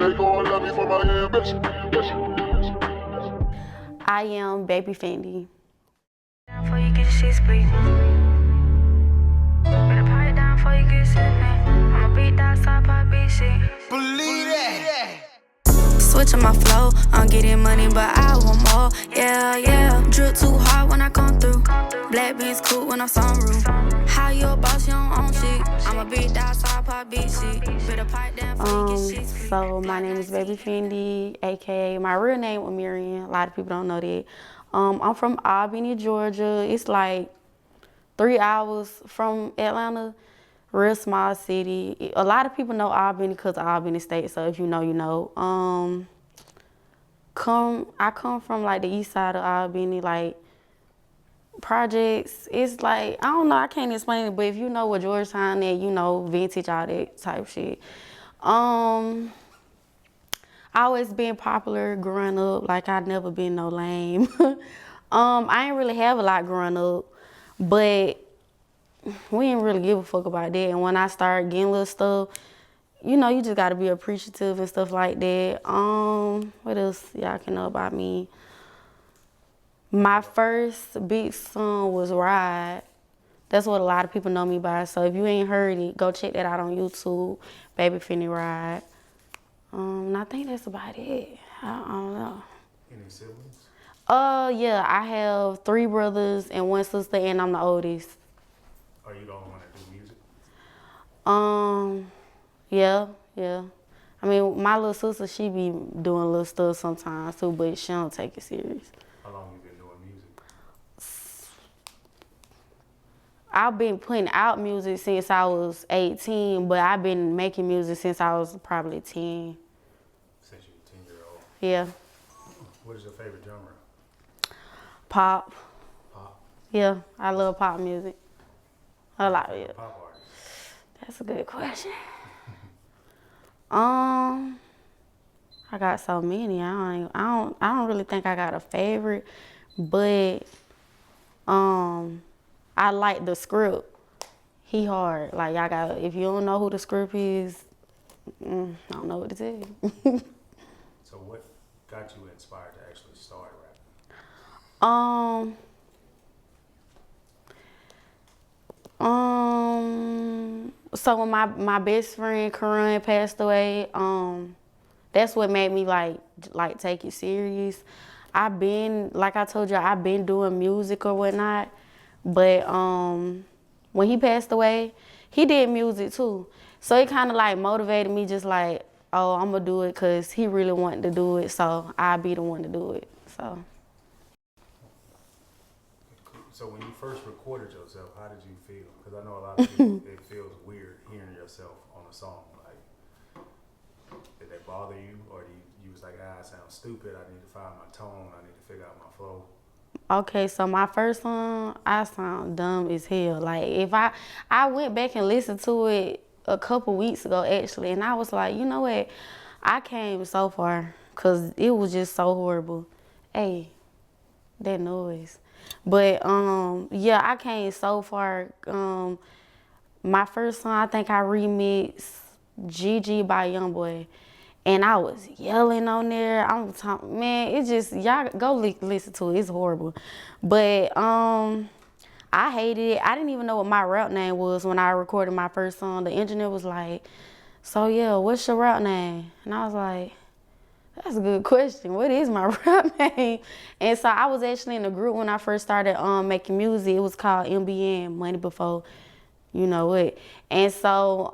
I am Baby Fendi. Before you get shit split. Better pipe it down before you get shit. I'ma beat that side pop big shit. Believe that. Switching my flow, I'm getting money, but I want more. Yeah, yeah. Drip too hard when I come through. Black beans cool when I'm sunroof. How you a boss, you don't own shit. I'ma beat that side pop big shit. Better pipe down before you get shit split. So my name is Baby Fendi, aka my real name is Miriam. A lot of people don't know that. I'm from Albany, Georgia. It's like 3 hours from Atlanta. Real small city. A lot of people know Albany because of Albany State. So if you know, you know. I come from like the east side of Albany, like projects. It's like, I don't know, I can't explain it, but if you know what Georgetown is, you know, vintage, all that type shit. I always been popular growing up, like I never been no lame. I ain't really have a lot growing up, but we didn't really give a fuck about that. And when I started getting little stuff, you know, you just gotta be appreciative and stuff like that. What else y'all can know about me? My first big song was Ride. That's what a lot of people know me by. So if you ain't heard it, go check that out on YouTube. Baby Fendi Ride. And I think that's about it. I don't know. Any siblings? Yeah, I have 3 brothers and 1 sister, and I'm the oldest. Are you the only one that do music? Yeah. I mean, my little sister, she be doing little stuff sometimes too, but she don't take it serious. How long you been doing music? I've been putting out music since I was 18, but I've been making music since I was probably 10. Since you were 10-year-old? Yeah. What is your favorite genre? Pop. Pop? Yeah, I love pop music. A lot of it. Pop artist? That's a good question. I got so many. I don't really think I got a favorite, but I like the script. He hard. Like I got. If you don't know who the script is, I don't know what to tell you. So what got you inspired to actually start rapping? So when my best friend Karan passed away, that's what made me like take it serious. I've been, like I told you, I've been doing music or whatnot, but when he passed away, he did music too. So it kind of like motivated me, just like, oh, I'm gonna do it because he really wanted to do it, so I'll be the one to do it. So when you first recorded yourself, how did you feel? Because I know a lot of people, it feels weird hearing yourself on a song. Like, did that bother you? Or you was like, I sound stupid, I need to find my tone, I need to figure out my flow? Okay, so my first song, I sound dumb as hell. Like if I went back and listened to it a couple weeks ago actually, and I was like, you know what? I came so far because it was just so horrible. Hey, that noise. But yeah, I came so far. My first song, I think I remixed Gigi by Youngboy. And I was yelling on there. I'm talking, man, it just, y'all go listen to it. It's horrible. But I hated it. I didn't even know what my rap name was when I recorded my first song. The engineer was like, so yeah, what's your rap name? And I was like, that's a good question. What is my rap name? And so I was actually in a group when I first started making music. It was called MBN, Money Before You Know What. And so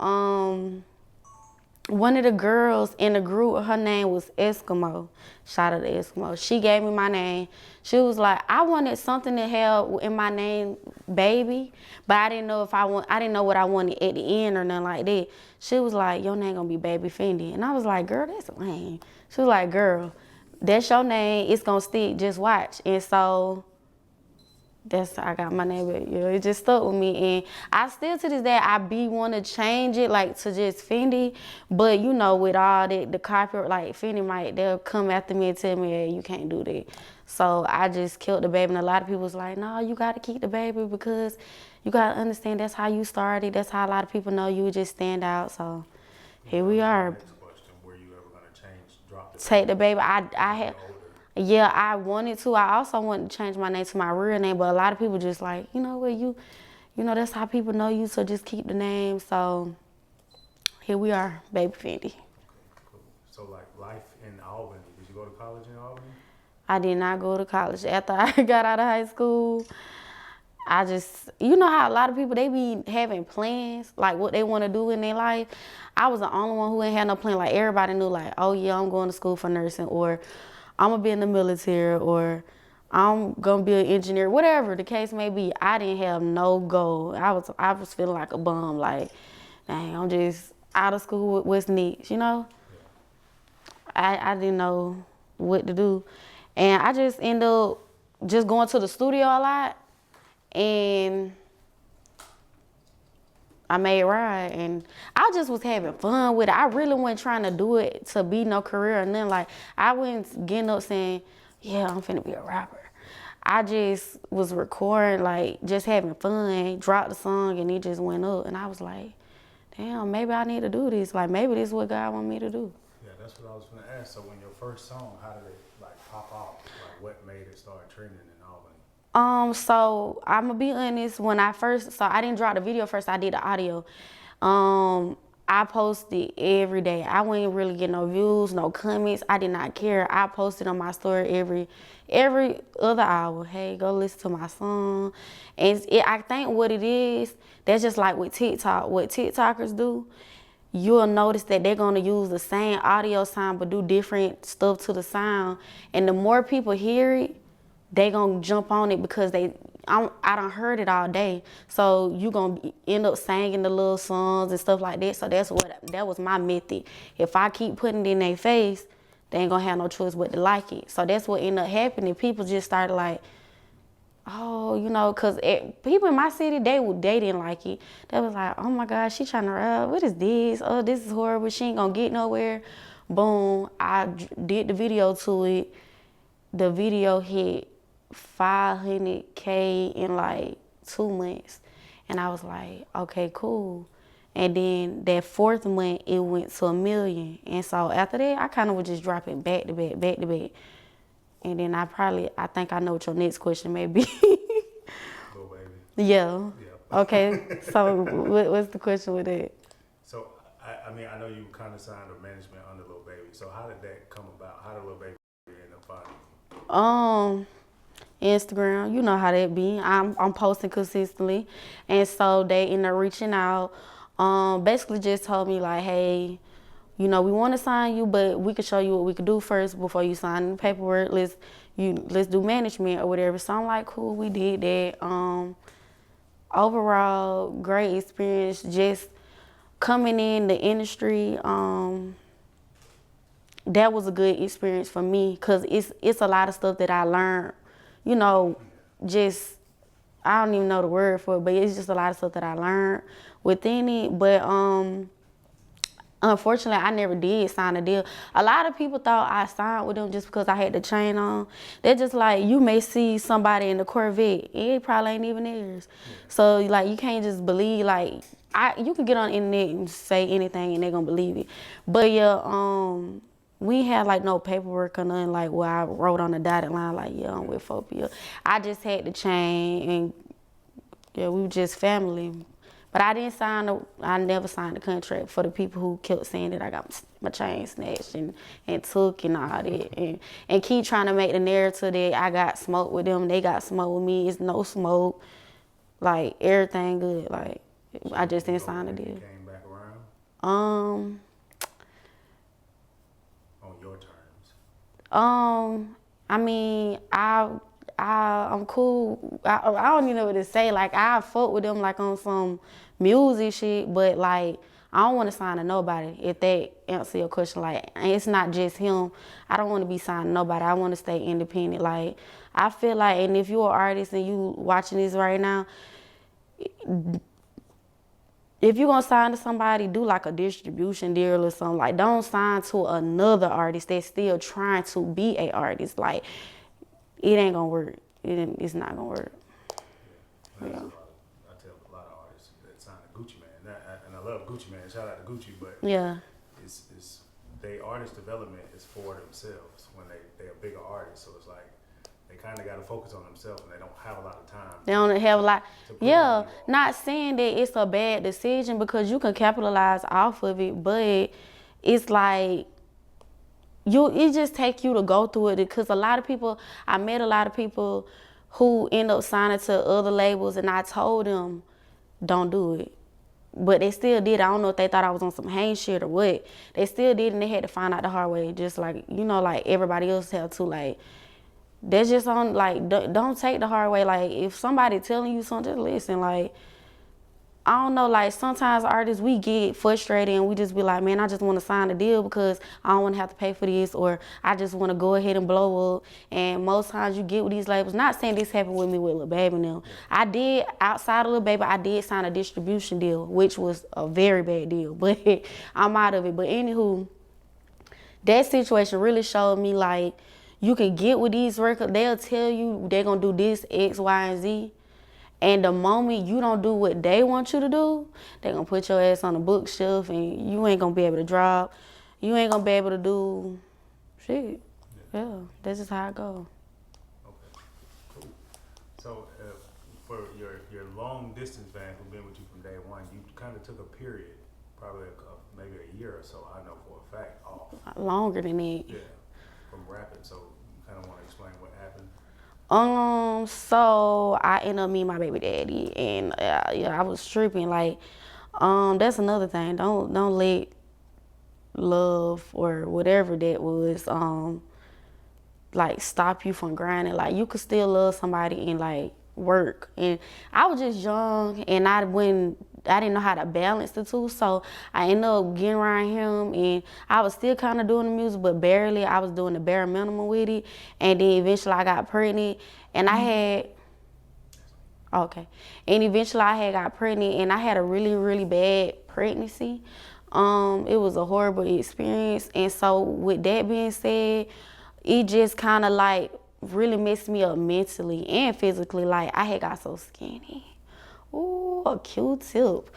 one of the girls in the group, her name was Eskimo. Shout out to Eskimo. She gave me my name. She was like, I wanted something to have in my name, baby, but I didn't know I didn't know what I wanted at the end or nothing like that. She was like, your name gonna be Baby Fendi. And I was like, girl, that's lame. She was like, girl, that's your name. It's gonna stick. Just watch. And so that's how I got my name. But, you know, it just stuck with me. And I still to this day, I be want to change it like to just Fendi. But you know, with all that, the copyright, like Fendi they'll come after me and tell me, hey, you can't do that. So I just killed the baby. And a lot of people was like, no, you got to keep the baby because you got to understand that's how you started. That's how a lot of people know you just stand out. So here we are. Next question, were you ever going to Take the baby. I had. Yeah, I wanted to. I also wanted to change my name to my real name, but a lot of people just like, you know what, you know, that's how people know you, so just keep the name. So here we are, Baby Fendi. Okay, cool. So like life in Albany, did you go to college in Albany? I did not go to college. After I got out of high school, I just, you know how a lot of people, they be having plans, like what they want to do in their life. I was the only one who ain't had no plan. Like everybody knew like, oh yeah, I'm going to school for nursing, or I'm gonna be in the military, or I'm gonna be an engineer, whatever the case may be. I didn't have no goal. I was feeling like a bum, like, dang, I'm just out of school with what's next, you know? I didn't know what to do. And I just ended up just going to the studio a lot, and I made it right, and I just was having fun with it. I really wasn't trying to do it to be no career or nothing. Like, I wasn't getting up saying, yeah, I'm finna be a rapper. I just was recording, like, just having fun, dropped the song, and it just went up. And I was like, damn, maybe I need to do this. Like, maybe this is what God want me to do. Yeah, that's what I was gonna ask. So when your first song, how did it like pop off? Like what made it start trending in Albany? So I'm gonna be honest, when I first, so I didn't drop the video first, I did the audio. I posted every day. I wouldn't really get no views, no comments. I did not care. I posted on my story every other hour. Hey, go listen to my song. And I think what it is, that's just like with TikTok. What TikTokers do, you'll notice that they're gonna use the same audio sound but do different stuff to the sound. And the more people hear it, they gonna jump on it because I done heard it all day. So you gonna end up singing the little songs and stuff like that. So that was my method. If I keep putting it in their face, they ain't gonna have no choice but to like it. So that's what ended up happening. People just started like, oh, you know, cause people in my city, they didn't like it. They was like, oh my God, she trying to rap. What is this? Oh, this is horrible. She ain't gonna get nowhere. Boom, I did the video to it. The video hit 500K in like 2 months. And I was like, okay, cool. And then that 4th month, it went to 1 million. And so after that, I kind of was just dropping back to back, back to back. And then I think I know what your next question may be. Lil Baby. Yeah. Okay, so what's the question with that? So, I mean, I know you kind of signed a management under Lil Baby. So how did that come about? How did Lil Baby end up finding you? Instagram, you know how that be. I'm posting consistently, and so they end up reaching out. Basically just told me like, hey, you know, we want to sign you, but we could show you what we could do first before you sign the paperwork. Let's do management or whatever. So I'm like, cool, we did that. Overall, great experience. Just coming in the industry. That was a good experience for me because it's a lot of stuff that I learned. You know, just, I don't even know the word for it, but it's just a lot of stuff that I learned within it. But unfortunately, I never did sign a deal. A lot of people thought I signed with them just because I had the chain on. They're just like, you may see somebody in the Corvette, it probably ain't even theirs. So like, you can't just believe, like, you can get on the internet and say anything and they're gonna believe it. But yeah, we had like no paperwork or nothing like where I wrote on the dotted line like, yeah, I'm with Phobia. I just had the chain and yeah, we were just family. But I never signed the contract for the people who kept saying that I got my chain snatched and took and all that. And keep trying to make the narrative that I got smoked with them, they got smoked with me. It's no smoke. Like, everything good. Like, I just didn't sign the deal. Came back around? On your terms? I mean, I'm cool. I don't even know what to say. Like, I fuck with them like on some music shit, but like, I don't want to sign to nobody. If that answer your question, like, it's not just him. I don't want to be signed to nobody. I want to stay independent. Like, I feel like, and if you're an artist and you watching this right now, if you're going to sign to somebody, do like a distribution deal or something. Like, don't sign to another artist that's still trying to be an artist. Like, it ain't going to work. It's not going to work. Yeah. I tell a lot of artists that sign to Gucci Mane. And I love Gucci Mane. Shout out to Gucci, but yeah, it's their artist development is for themselves when they're a bigger artist. So it's like they kind of got to focus on themselves, and they don't have a lot of time. They don't have a lot. to put Yeah, in you all. not saying that it's a bad decision because you can capitalize off of it, but it's like it just take you to go through it because I met a lot of people who end up signing to other labels, and I told them, don't do it. But they still did. I don't know if they thought I was on some hang shit or what. They still did, and they had to find out the hard way, just like, like everybody else have to. Like, that's just on, like, don't take the hard way. Like, if somebody telling you something, just listen. Like, I don't know, like, sometimes artists, we get frustrated and we just be like, man, I just want to sign a deal because I don't want to have to pay for this, or I just want to go ahead and blow up. And most times you get with these labels, not saying this happened with me with Lil Baby now. I did, outside of Lil Baby, I did sign a distribution deal, which was a very bad deal, but I'm out of it. But anywho, that situation really showed me, like, you can get with these records, they'll tell you they're going to do this, X, Y, and Z. And the moment you don't do what they want you to do, they're going to put your ass on the bookshelf and you ain't going to be able to drop. You ain't going to be able to do shit. Yeah, that's just how it goes. Okay, cool. So for your long distance fans who've been with you from day one, you kind of took a period, probably maybe a year or so, I know for a fact, off. Longer than that. Yeah, from rapping. So you kind of want to explain what happened? So I ended up meeting my baby daddy, and I was tripping. Like, that's another thing. Don't let love or whatever that was, like, stop you from grinding. Like, you could still love somebody and, like, work. And I was just young, and I didn't know how to balance the two, so I ended up getting around him, and I was still kind of doing the music, but barely. I was doing the bare minimum with it, and then eventually I got pregnant, and eventually I had got pregnant, and I had a really, really bad pregnancy. It was a horrible experience, and so with that being said, it just kind of, like, really messed me up mentally and physically. Like, I had got so skinny. Ooh, a Q-tip.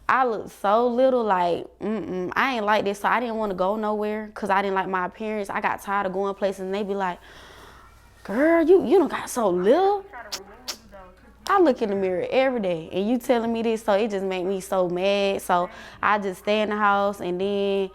I looked so little, like, I ain't like this, so I didn't want to go nowhere because I didn't like my appearance. I got tired of going places, and they be like, girl, you done got so little. I look in the mirror every day, and you telling me this, so it just made me so mad. So I just stay in the house, and then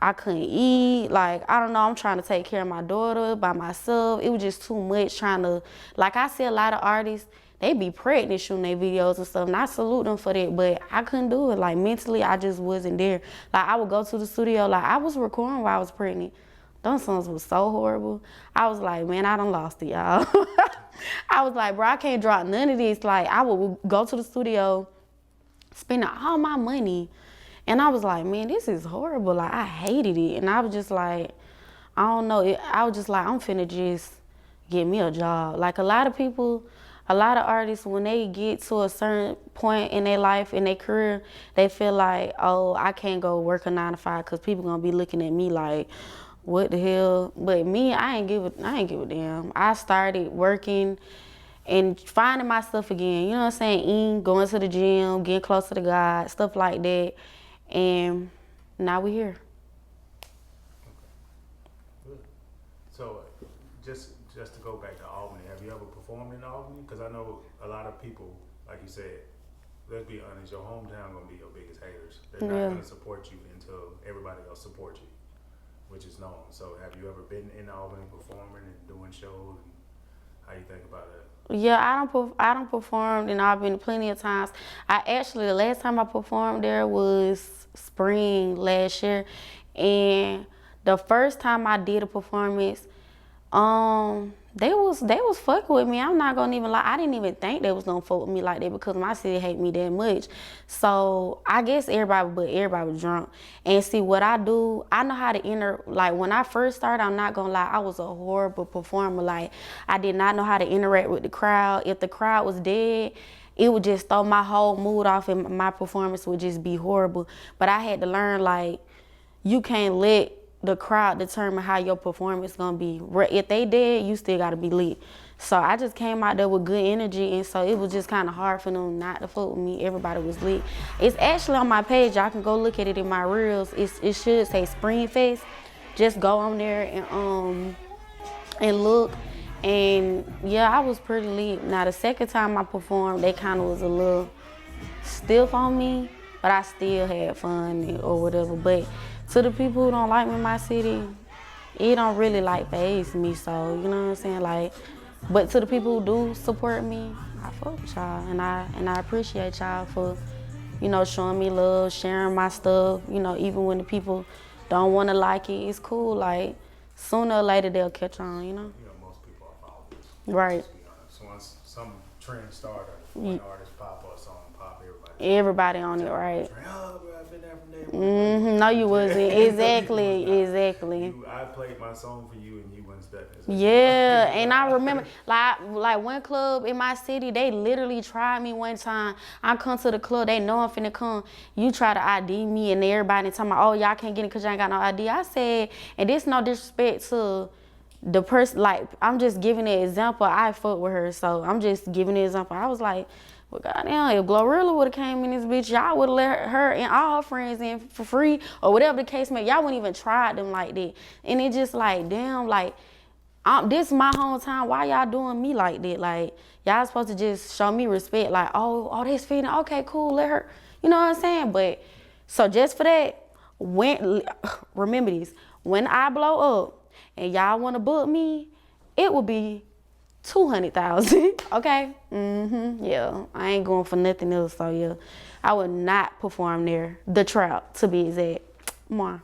I couldn't eat. Like, I don't know, I'm trying to take care of my daughter by myself. It was just too much trying to, like I see a lot of artists, they be pregnant shooting their videos and stuff, and I salute them for that, but I couldn't do it. Like, mentally, I just wasn't there. Like, I would go to the studio, like, I was recording while I was pregnant. Those songs was so horrible. I was like, man, I done lost it, y'all. I was like, bro, I can't drop none of this. Like, I would go to the studio, spend all my money, and I was like, man, this is horrible. Like, I hated it, and I was just like, I don't know. I was just like, I'm finna just get me a job. Like, a lot of artists, when they get to a certain point in their life, in their career, they feel like, oh, I can't go work a 9-to-5 because people gonna be looking at me like, what the hell? But me, I ain't give a damn. I started working and finding myself again. You know what I'm saying? Eating, going to the gym, getting closer to God, stuff like that. And now we here. Good. So just to go back to Albany, have you ever performed in Albany? Because I know a lot of people, like you said, let's be honest, your hometown gonna be your biggest haters. They're not gonna support you until everybody else supports you, which is known. So have you ever been in Albany performing and doing shows? And how you think about that? Yeah, I done performed in Albany plenty of times. The last time I performed there was spring last year, and the first time I did a performance, they was fucking with me. I'm not gonna even lie. I didn't even think they was gonna fuck with me like that because my city hate me that much. So I guess everybody was drunk. And see what I do, I know how to like when I first started, I'm not gonna lie, I was a horrible performer. Like, I did not know how to interact with the crowd. If the crowd was dead, it would just throw my whole mood off and my performance would just be horrible. But I had to learn, like, you can't let the crowd determine how your performance gonna be. If they dead, you still gotta be lit. So I just came out there with good energy, and so it was just kind of hard for them not to fuck with me. Everybody was lit. It's actually on my page. Y'all can go look at it in my reels. It should say Spring Fest. Just go on there and look. And yeah, I was pretty lit. Now the second time I performed, they kind of was a little stiff on me, but I still had fun or whatever. But to the people who don't like me in my city, it don't really like faze me. So you know what I'm saying, like. But to the people who do support me, I fuck with y'all, and I appreciate y'all for, you know, showing me love, sharing my stuff. You know, even when the people don't want to like it, it's cool. Like sooner or later they'll catch on. You know. You know, most people are followers. Right. Let's be honest. So once some trend starter, one artist pop or a song pop, everybody on it, right? Oh, bro, I've been there from day one. No, you wasn't. Exactly. I played my song for you, and you wasn't stuck. Yeah, and I remember, like one club in my city, they literally tried me one time. I come to the club, they know I'm finna come. You try to ID me, and everybody talking about, oh, y'all can't get it because y'all ain't got no ID. I said, and this no disrespect to the person, like, I'm just giving an example. I fuck with her, so I'm just giving an example. I was like, well, goddamn, if Glorilla would have came in this bitch, y'all would have let her and all her friends in for free, or whatever the case may. Y'all wouldn't even try them like that. And it just like, damn, like, this is my hometown. Why y'all doing me like that? Like, y'all supposed to just show me respect. Like, oh, that's Fendi. Okay, cool, let her. You know what I'm saying? But, so just for that, remember this. When I blow up and y'all want to book me, it will be 200,000, okay? Yeah, I ain't going for nothing else, so yeah. I would not perform there. The Trap, to be exact. More.